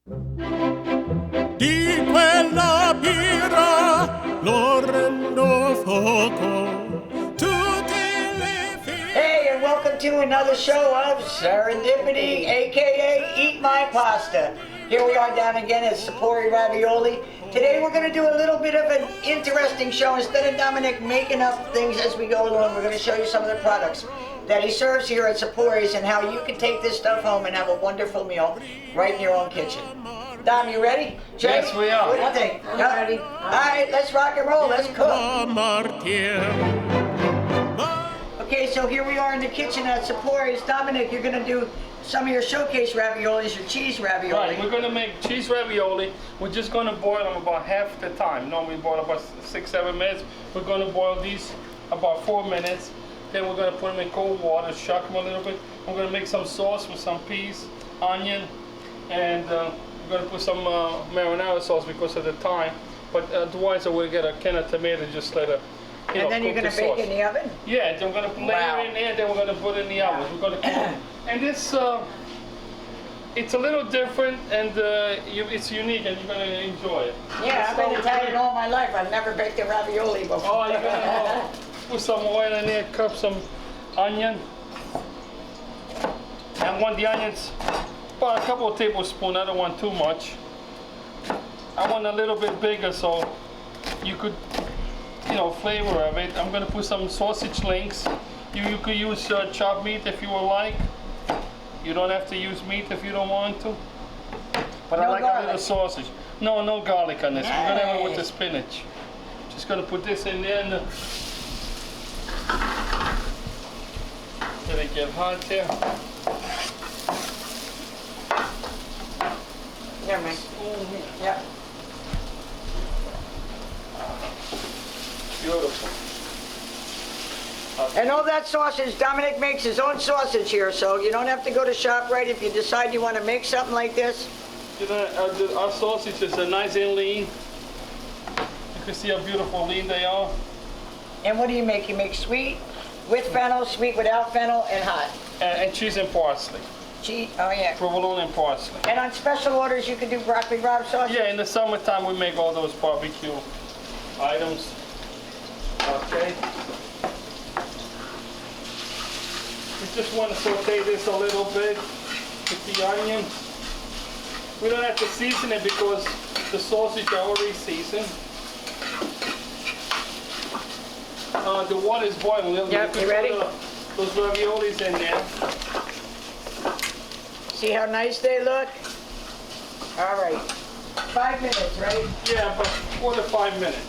Di quella pira lo rendo fuoco. Hey, and welcome to another show of Serendipity, aka Eat My Pasta. Here we are down again at Sapori Ravioli. Today we're going to do a little bit of an interesting show. Instead of Dominic making up things as we go along, we're going to show you some of the products that he serves here at Sapori's and how you can take this stuff home and have a wonderful meal right in your own kitchen. Dom, you ready? Jay? Yes, we are. What do you think? I'm ready. All right, let's rock and roll. Let's cook. Okay, so here we are in the kitchen at Sapori's. Dominic, you're going to do some of your showcase raviolis, your cheese ravioli. Right, we're going to make cheese ravioli. We're just going to boil them about half the time. Normally we boil about 6-7 minutes. We're going to boil these about 4 minutes. Then we're going to put them in cold water, shock them a little bit. I'm going to make some sauce with some peas, onion, and we're going to put some marinara sauce because of the time. But otherwise I will get a can of tomato, just let it. And then you're going to bake in the oven? Yeah, then we're going to layer it in there, then we're going to put it in the oven. We're going to cook it. And this, it's a little different, and it's unique, and you're going to enjoy it. Yeah, I've been Italian all my life. I've never baked a ravioli before. Oh, you're going to put some oil in there, cut some onion. I want the onions about a couple of tablespoons. I don't want too much. I want a little bit bigger so you could, flavor of it. I'm going to put some sausage links. You could use chopped meat if you would like. You don't have to use meat if you don't want to. But I like a little sausage. No garlic on this. We're going to have it with the spinach. Just going to put this in there and let it get hot here. Never mind. Yep. Beautiful. And all that sausage, Dominic makes his own sausage here, so you don't have to go to ShopRite if you decide you want to make something like this. Our sausage is nice and lean. You can see how beautiful lean they are. And what do you make? You make sweet with fennel, sweet without fennel, and hot. And cheese and parsley. Cheese, oh yeah. Provolone and parsley. And on special orders, you can do broccoli rabe sausage? Yeah, in the summertime we make all those barbecue items. Okay. We just want to saute this a little bit with the onion. We don't have to season it because the sausage are already seasoned. The water is boiling. Yep, you ready? Those raviolis in there. See how nice they look? All right. 5 minutes, right? Yeah, about 4 to 5 minutes.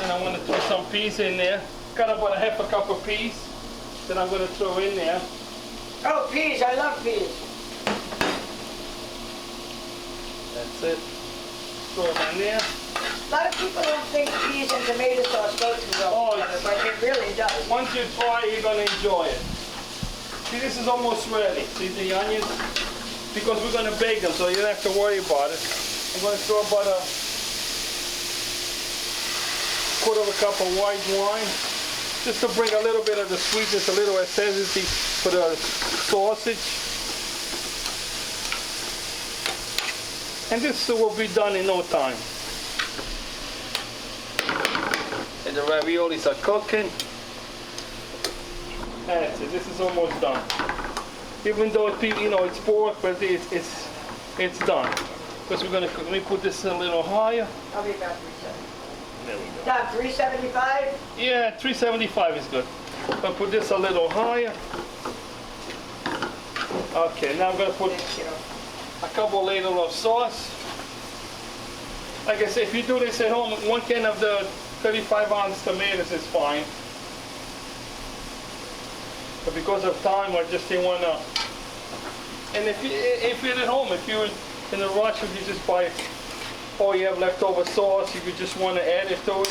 And I want to throw some peas in there. Got about a half a cup of peas that I'm going to throw in there. Oh, peas. I love peas. That's it. Throw them in there. A lot of people don't think peas and tomato sauce go together, but it really does. Once you try it, you're going to enjoy it. See, this is almost ready. See the onions? Because we're going to bake them, so you don't have to worry about it. I'm going to throw about a quarter of a cup of white wine, just to bring a little bit of the sweetness, a little acidity for the sausage. And this will be done in no time. And the raviolis are cooking. That's it. This is almost done. Even though it's pork, but it's done. Because we're gonna let me put this a little higher. I'll be about 370. There we go. Stop, 375? Yeah, 375 is good. I'll put this a little higher. Okay, now I'm gonna put a couple ladles of sauce. Like I said, if you do this at home, 1 can of the 35-ounce tomatoes is fine. But because of time, I just didn't want to. And if you're at home, if you're in a rush, if you just buy all you have leftover sauce, if you just want to add it to it.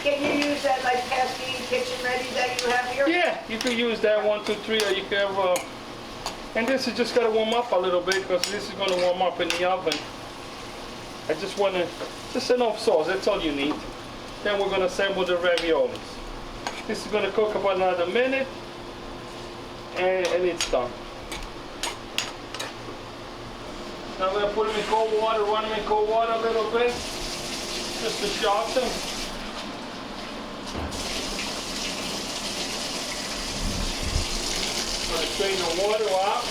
Can you use that like Castine Kitchen Ready that you have here? Yeah, you can use that 1, 2, 3, or you can have. And this is just got to warm up a little bit because this is going to warm up in the oven. I just want just enough sauce. That's all you need. Then we're going to assemble the raviolis. This is going to cook about another minute. And it's done. Now I'm gonna put them in cold water, run them in cold water a little bit, just to shock them. I'm gonna strain the water out.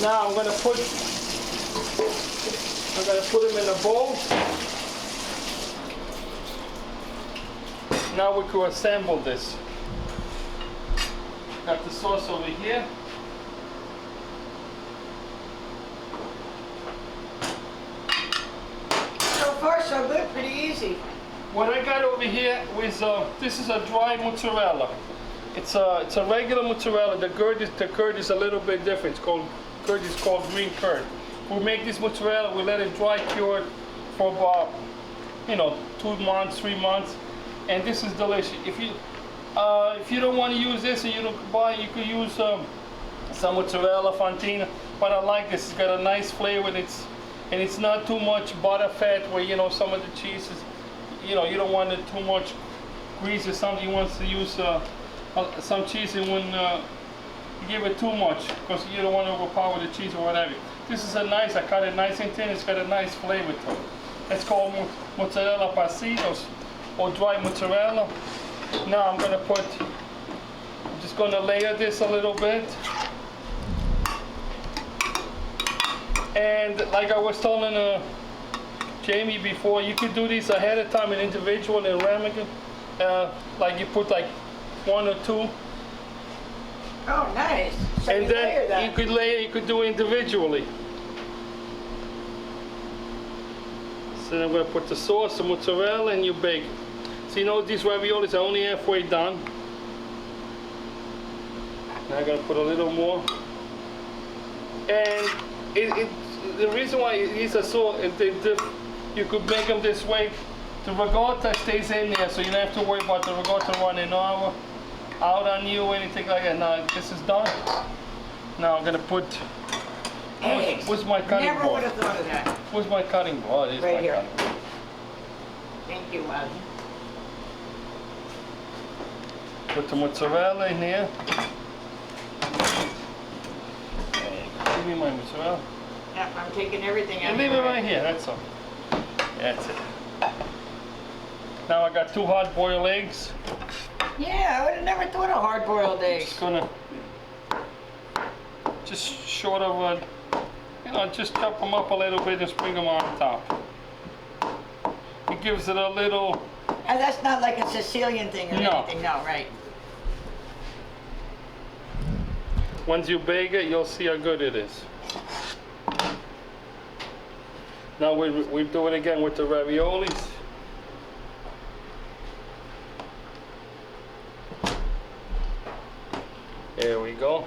Now I'm gonna put them in a bowl. Now we can assemble this. Got the sauce over here. So far, so good. Pretty easy. What I got over here is this is a dry mozzarella. It's a regular mozzarella. The curd is a little bit different. Curd is called green curd. We make this mozzarella. We let it dry cured for about 2 months, 3 months, and this is delicious. If you don't want to use this and you don't buy, you could use some mozzarella fontina. But I like this. It's got a nice flavor, and it's not too much butter fat. Where some of the cheeses, you don't want it too much grease or something. You want to use some cheese and when you give it too much because you don't want to overpower the cheese or whatever. This is I cut it nice and thin. It's got a nice flavor to it. It's called mozzarella pasitos or dry mozzarella. Now I'm just gonna layer this a little bit. And like I was telling Jamie before, you could do these ahead of time in individual and ramekin. Like you put like 1 or 2. Oh, nice. So And you layer then that. you could do individually. So then I'm gonna put the sauce, the mozzarella, and you bake. So these raviolis are only halfway done. Now I'm gonna put a little more. And the reason why these are so, you could make them this way. The ricotta stays in there, so you don't have to worry about the ricotta running out on you or anything like that. Now this is done. Now I'm gonna put. Eggs. Where's my cutting Never board? would have thought of that. Where's my cutting board? It's Right my here. cutting board. Thank you, Waz. Put the mozzarella in here. Give me my mozzarella. Yeah, I'm taking everything out. And leave it right here, that's all. That's it. Now I got 2 hard-boiled eggs. Yeah, I would have never thought of hard-boiled eggs. Just gonna, just short of just chop them up a little bit and spring them on top. It gives it a little. And that's not like a Sicilian thing or No. anything. No, right. Once you bake it, you'll see how good it is. Now we do it again with the raviolis. There we go.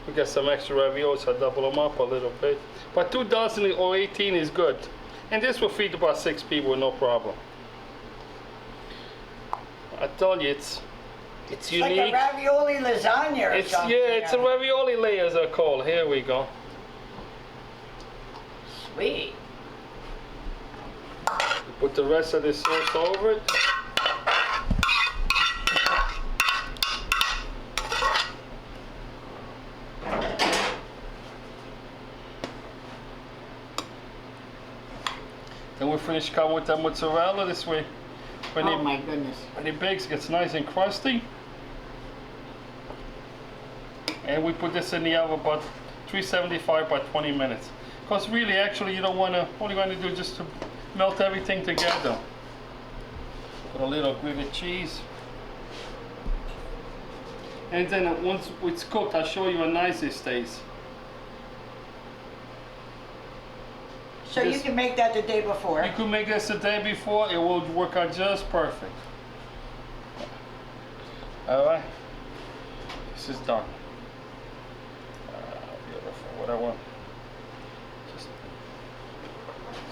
We got some extra raviolis. I double them up a little bit. But 2 dozen or 18 is good. And this will feed about 6 people, no problem. I tell you, it's unique. Like a ravioli lasagna or something. It's a ravioli layers they're called. Here we go. Sweet. Put the rest of this sauce over it. Then we finish covering with that mozzarella this way. Oh my goodness. When it bakes, it gets nice and crusty. And we put this in the oven about 375 by 20 minutes. Because really, actually, you don't want to, all you want to do is just to melt everything together. Put a little grated cheese. And then once it's cooked, I'll show you how nice it stays. So you can make that the day before. You could make this the day before, it will work out just perfect. Alright, this is done. Beautiful, what I want.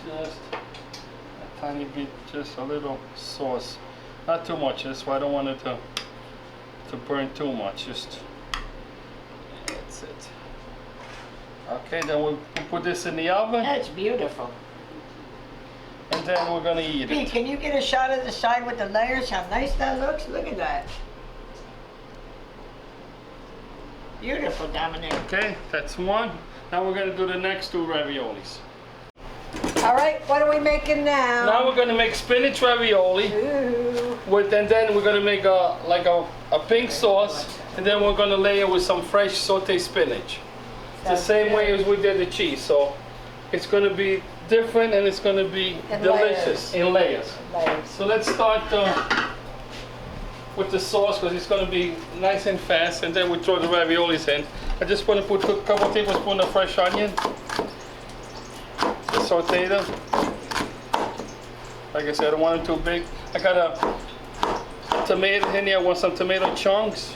Just a tiny bit, just a little sauce. Not too much, that's why I don't want it to burn too much. Just, that's it. Okay, then we'll put this in the oven. That's beautiful. And and then we're gonna eat Pete, it. can you get a shot of the side with the layers? How nice that looks. Look at that. Beautiful, Dominic. Okay, that's one. Now we're gonna do the next two raviolis. All right, what are we making now? Now we're gonna make spinach ravioli. Ooh. And then we're gonna make a pink sauce, and then we're gonna layer with some fresh sauteed spinach. It's the same way as we did the cheese, so it's gonna be different and it's gonna be delicious in layers. So let's start with the sauce because it's gonna be nice and fast, and then we throw the raviolis in. I just want to put a couple tablespoons of fresh onion, saute them. Like I said, I don't want them too big. I got a tomato in here. I want some tomato chunks.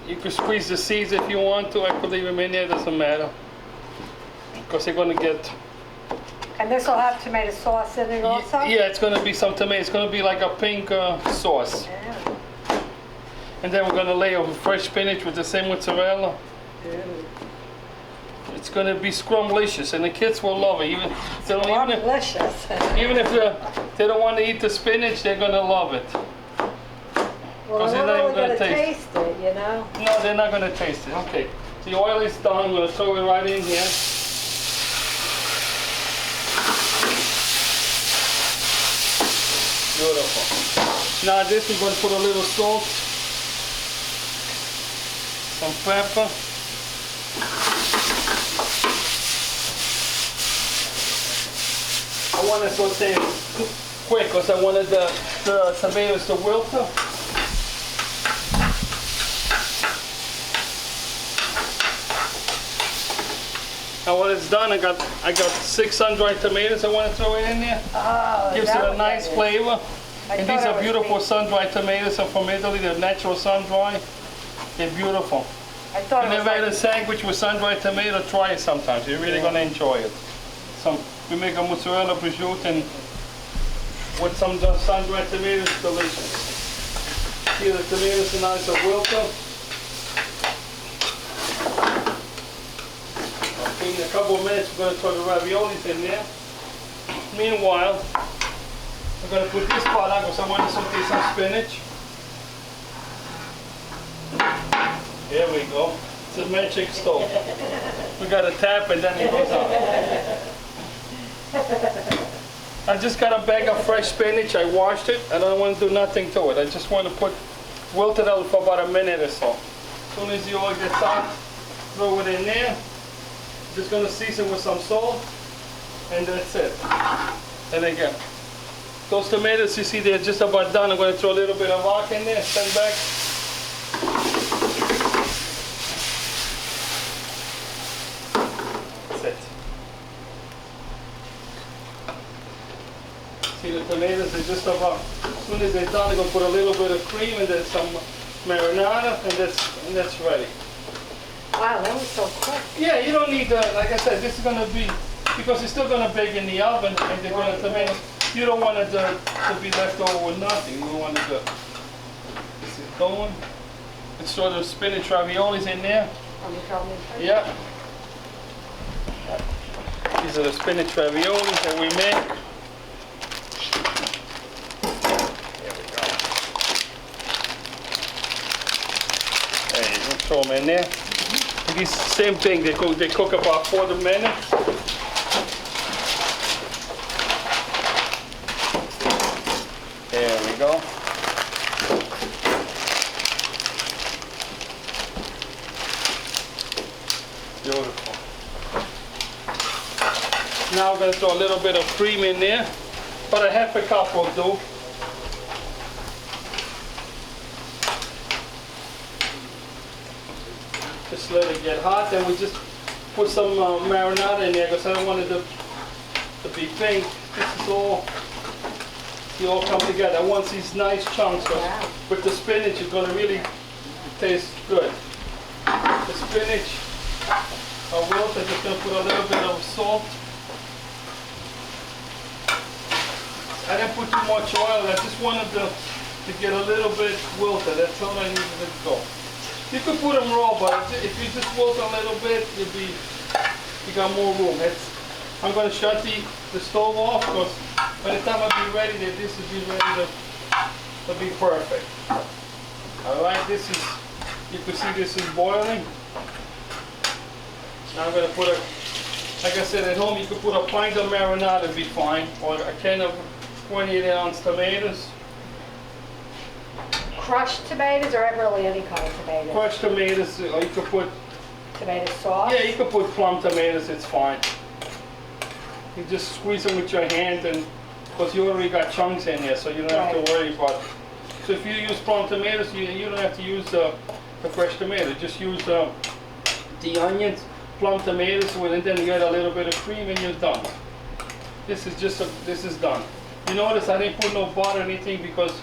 You can squeeze the seeds if you want to. I could leave them in there, doesn't matter. Because they're gonna get... And this will have tomato sauce in it also? Yeah, it's gonna be some tomato. It's gonna be like a pink sauce. Yeah. And then we're gonna layer with fresh spinach with the same mozzarella. Ooh. It's gonna be scrumblicious, and the kids will love it. Even Delicious. even if they don't want to eat the spinach, they're gonna love it. Well, they're they're not not even gonna going to taste taste it, you know? No, they're not gonna taste it. Okay, the oil is done. We're gonna throw it right in here. Beautiful. Now this we're gonna put a little salt, some pepper. I want to saute it quick because I wanted the tomatoes to wilt up. Now when it's done, I got 6 sun-dried tomatoes. I want to throw it in there. Oh, Gives it a nice flavor. And these are beautiful sun-dried tomatoes. Are from Italy. They're natural sun-dried. They're beautiful. I thought If it you was ever had a like, sandwich with sun-dried tomato, try it sometimes. You're really gonna enjoy it. We make a mozzarella prosciutto and with some sun-dried tomatoes, delicious. Here the tomatoes are nice and wilted. In a couple of minutes, we're going to throw the raviolis in there. Meanwhile, we're going to put this part on because I want to saute some spinach. There we go. It's a magic stove. We got to tap and then it goes on. I just got a bag of fresh spinach. I washed it. I don't want to do nothing to it. I just want to wilt it out for about a minute or so. As soon as the oil gets hot, throw it in there. Just gonna season with some salt, and that's it. And again, those tomatoes you see they're just about done. I'm gonna throw a little bit of vodka in there, stand back. That's it. See the tomatoes are just about, as soon as they're done, I'm gonna put a little bit of cream and then some marinara, and that's ready. wow, that was so quick. Yeah, you don't need like I said, this is going to be, because it's still going to bake in the oven and they're going to tomato. You don't want it to be left over with nothing. You want it to, this is going. Let's throw the spinach raviolis in there. Yeah. These are the spinach raviolis that we make. There we go. There you go, throw them in there. These same thing, they cook about 40 minutes. There we go. Beautiful. Now we're going to throw a little bit of cream in there, but a half a cup will do. Just let it get hot, then we just put some marinara in there because I don't want it to be pink. This is all, they all come together. I want these nice chunks, Wow. with the spinach it's going to really taste good. The spinach are wilted, I'm just going to put a little bit of salt. I didn't put too much oil, I just wanted to get a little bit wilted, that's all I needed to go. You could put them raw, but if you just wilt a little bit, you got more room. I'm going to shut the stove off because by the time I'll be ready, this will be ready to be perfect. All right, this is, you can see this is boiling. Now I'm going to put a, like I said, at home you could put a pint of marinara, it'd be fine, or a can of 28-ounce tomatoes. Crushed tomatoes or really any kind of tomato? Crushed tomatoes, or you could put, Tomato sauce? yeah, you could put plum tomatoes, it's fine. You just squeeze them with your hand, and because you already got chunks in here, so you don't have to worry about it. So if you use plum tomatoes, you don't have to use the fresh tomato. Just use the onions, plum tomatoes, and then you add a little bit of cream, and you're done. This is just this is done. You notice I didn't put no butter or anything because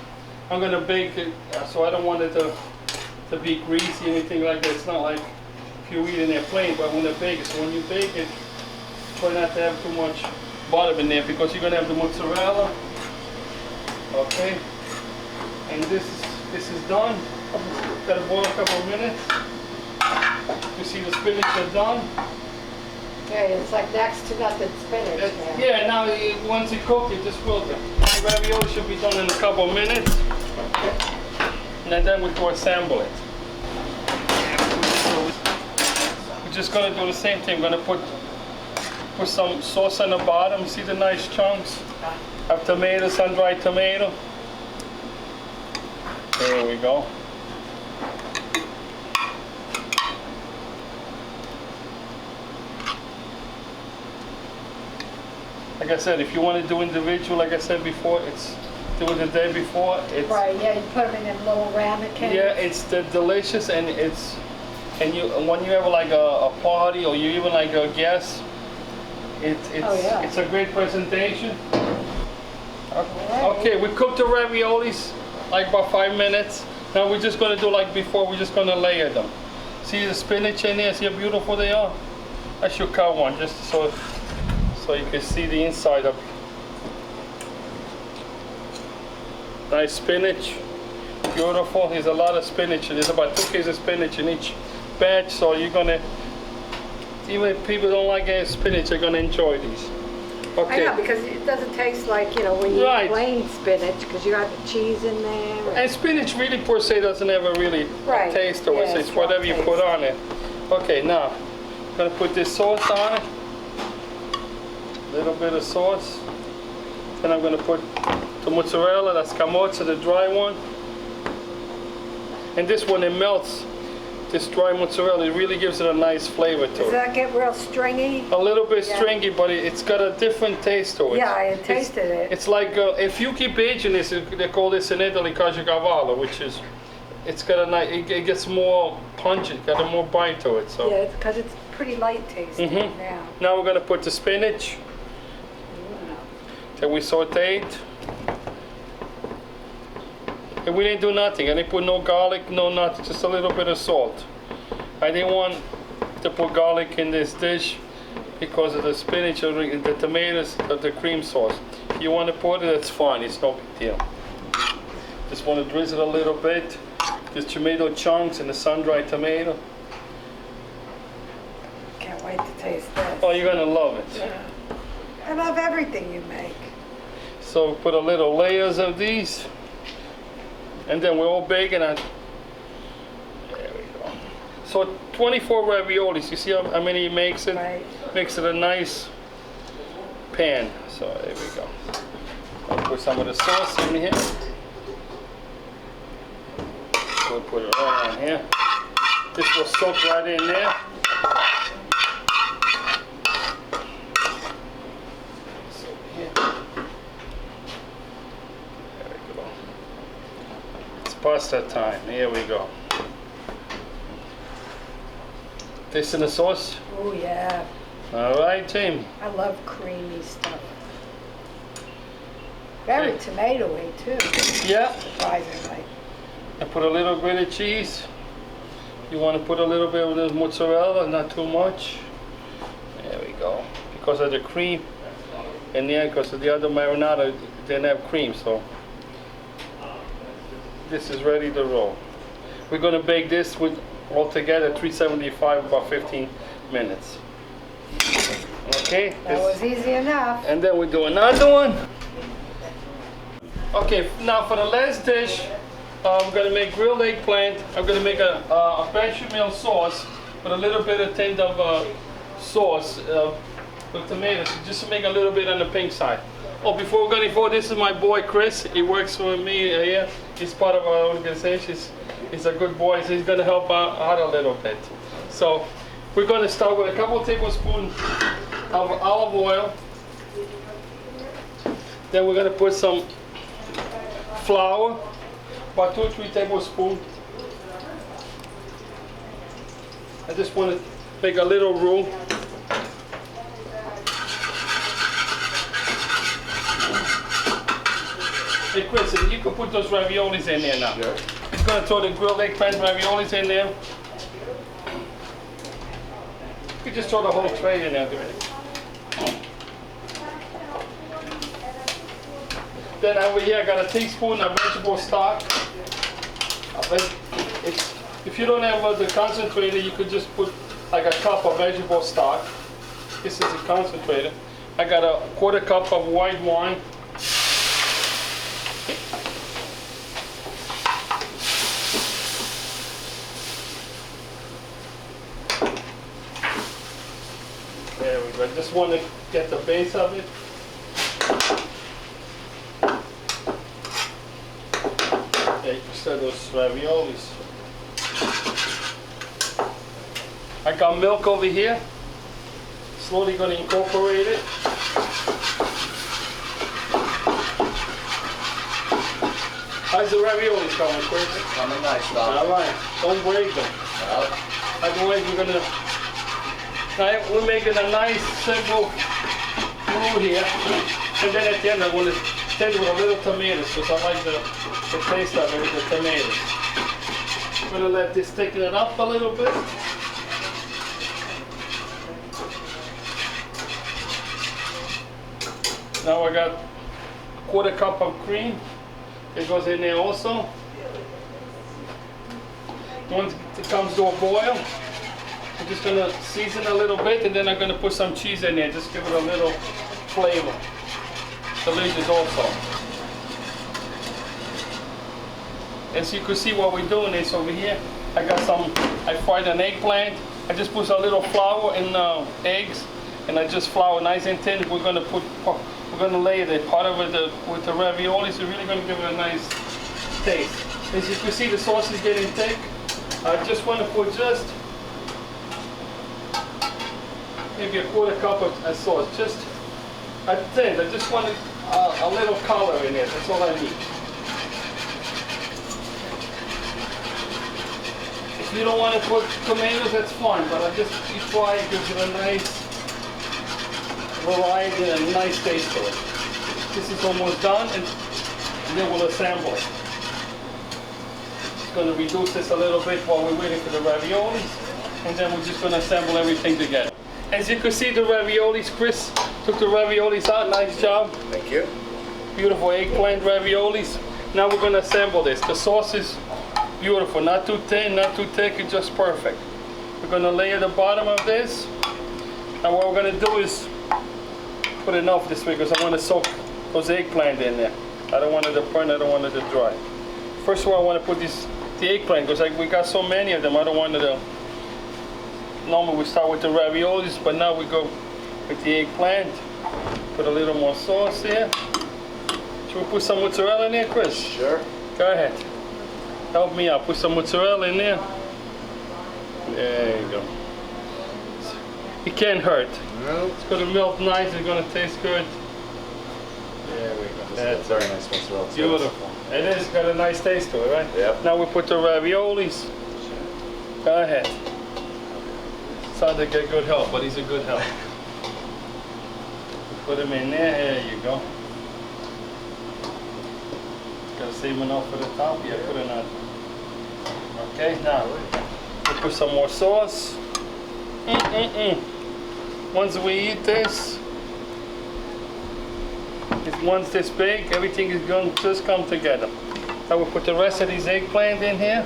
I'm gonna bake it, so I don't want it to be greasy or anything like that. It's not like if you eat in there plain, but when you bake it. So when you bake it, try not to have too much butter in there because you're gonna have the mozzarella. Okay, and this is done. Let it boil a couple of minutes. You see the spinach is done. Okay, it's like next to nothing spinach now. Yeah, now once it cooks, you just wilt it. The ravioli should be done in a couple of minutes. And then we can assemble it. We're just gonna do the same thing. We're gonna put some sauce on the bottom. See the nice chunks of tomato, sun-dried tomato. There we go. Like I said, if you want to do individual, like I said before, it's do it the day before. It's, Right, yeah, you put them in them little ramekins. yeah, it's delicious, and when you have like a party or you even like a guest, it's a great presentation. Okay, we cooked the raviolis like about 5 minutes. Now we're just gonna do like before. We're just gonna layer them. See the spinach in there? See how beautiful they are? I should cut one just so you can see the inside of. Nice spinach, beautiful. There's a lot of spinach. There's about 2 kgs of spinach in each batch, so you're gonna, even if people don't like spinach, they're gonna enjoy these. Okay. I know, because it doesn't taste like, you know, when you eat plain spinach, because you got the cheese in there. And spinach really per se doesn't have a really taste to it. Yeah, It's whatever you put on it. Okay, now I'm gonna put this sauce on it. A little bit of sauce. Then I'm gonna put the mozzarella, that's camozza, the dry one. And this one, it melts. This dry mozzarella, it really gives it a nice flavor to it. Does that get real stringy? A little bit stringy, but it's got a different taste to it. Yeah, I tasted it. It's like, if you keep aging this, they call this in Italy caciocavallo, which is, it's got a nice, it gets more pungent, got a more bite to it. So. Yeah, because it's pretty light tasting now. Now we're gonna put the spinach that we sauteed. And we didn't do nothing. I didn't put no garlic, no nothing, just a little bit of salt. I didn't want to put garlic in this dish because of the spinach or the tomatoes, the cream sauce. If you want to put it, that's fine. It's no big deal. Just want to drizzle a little bit. Just tomato chunks and the sun-dried tomato. Can't wait to taste this. Oh, you're gonna love it. Yeah. I love everything you make. So put a little layers of these. And then we're all baking on. There we go. So 24 raviolis. You see how many he makes it? Right. Makes it a nice pan. So there we go. I'll put some of the sauce in here. We'll put it right on here. This will soak right in there. Pasta time. Here we go. This in the sauce? Oh yeah. All right, Tim. I love creamy stuff. Very tomatoey too. Yeah. Surprisingly. I put a little bit of cheese. You want to put a little bit of the mozzarella, not too much. There we go. Because of the cream. And yeah, because of the other marinara didn't have cream, so. This is ready to roll. We're going to bake this with altogether 375 about 15 minutes. Okay. That was easy enough. And then we do another one. Okay, now for the last dish, I'm gonna make grilled eggplant. I'm gonna make a bechamel sauce with a little bit of tint of sauce with tomatoes, just to make a little bit on the pink side. Oh, before we go any further, this is my boy Chris. He works with me here. He's part of our organization. He's a good boy, so he's gonna help out a little bit. So we're gonna start with a couple of tablespoons of olive oil. Then we're gonna put some flour, about 2 or 3 tablespoons. I just want to make a little roux. Hey Chris, you can put those raviolis in there now. Yeah. I'm going to throw the grilled eggplant raviolis in there. You could just throw the whole tray in there. Then over here I got a teaspoon of vegetable stock. If you don't have the concentrator, you could just put like a cup of vegetable stock. This is a concentrator. I got a 1/4 cup of white wine. There we go. I just want to get the base of it. Instead of those raviolis. I got milk over here. Slowly going to incorporate it. How's the raviolis coming, Chris? Coming nice, Doc. All right, don't break them. Yep. Otherwise, we're making a nice simple roux here, and then at the end I'm going to taste with a little tomatoes because I like the taste of it with the tomatoes. I'm going to let this thicken it up a little bit. Now I got 1/4 cup of cream. It goes in there also. Once it comes to a boil, I'm just going to season a little bit, and then I'm going to put some cheese in there, just give it a little flavor. Delicious also. As you can see, what we're doing is over here, I fried an eggplant. I just put a little flour and eggs, and I just flour nice and thin. We're going to lay the part of it with the raviolis. We're really going to give it a nice taste. As you can see, the sauce is getting thick. I just want to put just maybe a 1/4 cup of sauce, just a thin. I just want a little color in it. That's all I need. If you don't want to put tomatoes, that's fine, but you try, it gives it a nice variety and a nice taste to it. This is almost done, and then we'll assemble it. Just going to reduce this a little bit while we're waiting for the raviolis, and then we're just going to assemble everything together. As you can see, the raviolis, Chris took the raviolis out. Nice job. Thank you. Beautiful eggplant raviolis. Now we're going to assemble this. The sauce is beautiful, not too thin, not too thick, it's just perfect. We're going to layer the bottom of this, and what we're going to do is put enough this way because I want to soak those eggplant in there. I don't want it to burn, I don't want it to dry. First of all, I want to put the eggplant because we got so many of them. I don't want it to. Normally we start with the raviolis, but now we go with the eggplant. Put a little more sauce here. Should we put some mozzarella in there, Chris? Sure. Go ahead. Help me out. Put some mozzarella in there. There you go. It can't hurt. No. It's going to melt nice. It's going to taste good. There we go. That's This is a very nice mozzarella. Beautiful. It is got a nice taste to it, right? Yep. Now we put the raviolis. Go ahead. Sounds like a good help, but he's a good help. Put him in there. There you go. Gotta save enough for the top. Yeah, put it on. Okay, now we put some more sauce. Once we eat this, once this big, everything is going to just come together. Now we'll put the rest of these eggplant in here.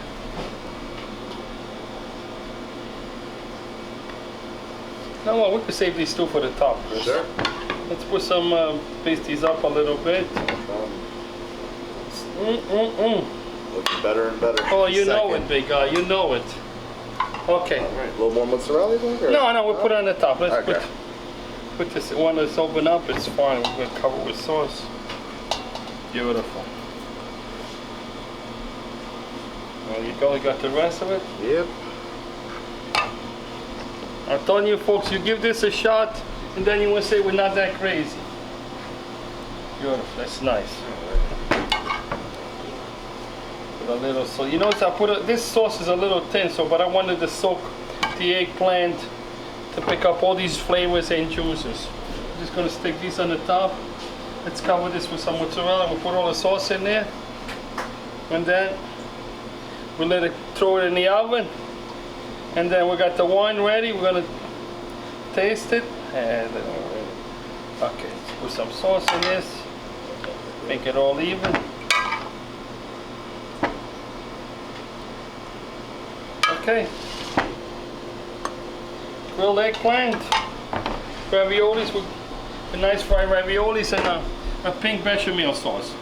No, well, we could save these two for the top, Chris. Sure. Let's put some, base these up a little bit. Looking better and better. Oh, you know Second. it, big guy, you know it. Okay. All right, a little more mozzarella, you think? Or? No, we'll put it on the top. Let's Okay. put this one that's open up. It's fine. We're going to cover it with sauce. Beautiful. There you go. You got the rest of it? Yep. I'm telling you, folks, you give this a shot, and then you will say we're not that crazy. Beautiful. That's nice. Put a little, so you notice I put this sauce is a little thin, but I wanted to soak the eggplant to pick up all these flavors and juices. I'm just gonna stick these on the top. Let's cover this with some mozzarella. We'll put all the sauce in there, and then we'll let it throw it in the oven. And then we got the wine ready. We're gonna taste it, and then we're ready. Okay, let's put some sauce in this. Make it all even. Okay. Grilled eggplant, raviolis with nice fried raviolis and a pink bechamel sauce.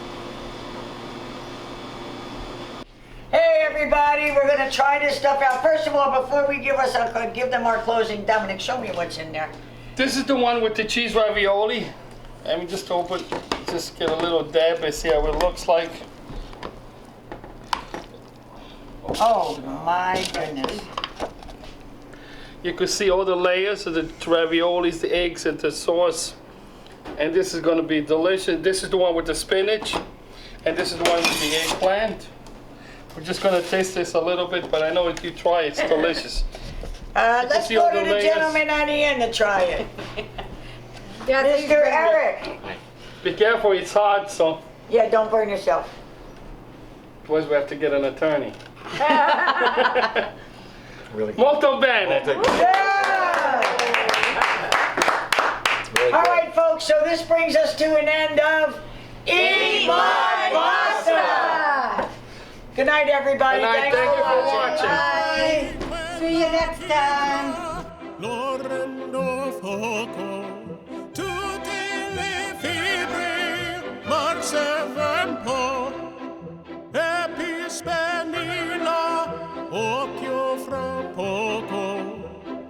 Hey everybody, we're gonna try this stuff out. First of all, before we give them our closing, Dominic, show me what's in there. This is the one with the cheese ravioli. Let me just open, just get a little dab and see how it looks like. Oh my goodness. You can see all the layers of the raviolis, the eggs, and the sauce. And this is going to be delicious. This is the one with the spinach, and this is the one with the eggplant. We're just going to taste this a little bit, but I know if you try it, it's delicious. Let's see go all to the the layers? gentleman on the end to try it. Yeah, Mr. Eric. Be careful, it's hot, so Yeah, don't burn yourself. otherwise we have to get an attorney. Really good. Molto bene. Yeah! Really All good. right, folks, so this brings us to an end of Eat My Pasta! Good night, everybody. Good night. Thanks Thank you for watching. watching. Bye. See you next time. Lo rendo fuoco, tutte le fibre marcevano un po', e più spenila, occhio fra poco.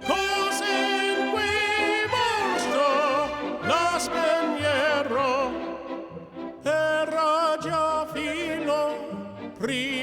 Cose in cui mostro la spegnerò, era già fino prima.